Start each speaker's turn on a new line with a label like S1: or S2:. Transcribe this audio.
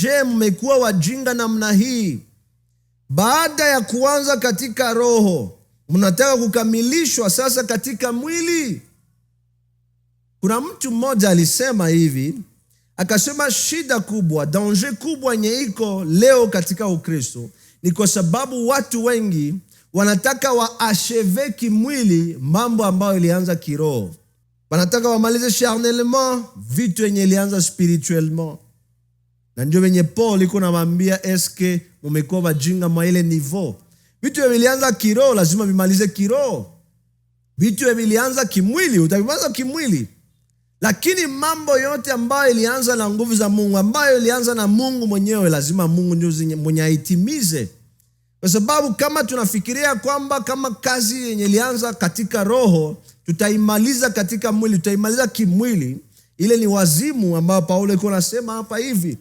S1: Je, mmekuwa wajinga namna hii? Baada ya kuanza katika roho, mnataka kukamilishwa sasa katika mwili? Kuna mtu mmoja alisema hivi, akasema shida kubwa, danger kubwa yenye iko leo katika Ukristo ni kwa sababu watu wengi wanataka waacheve kimwili mambo ambayo ilianza kiroho. Wanataka wamalize charnellement vitu yenye ilianza spirituellement. Na ndio wenye Paul iko namwambia, eske mumekuwa wajinga mwa ile niveau? Vitu vilianza kiroho lazima vimalize kiroho. Vitu vilianza kimwili utavimaliza kimwili. Lakini mambo yote ambayo ilianza na nguvu za Mungu, ambayo ilianza na Mungu mwenyewe, lazima Mungu ndio mwenye aitimize. Kwa sababu kama tunafikiria kwamba kama kazi yenye ilianza katika roho tutaimaliza katika mwili, tutaimaliza kimwili, ile ni wazimu ambao Paulo yuko anasema hapa hivi.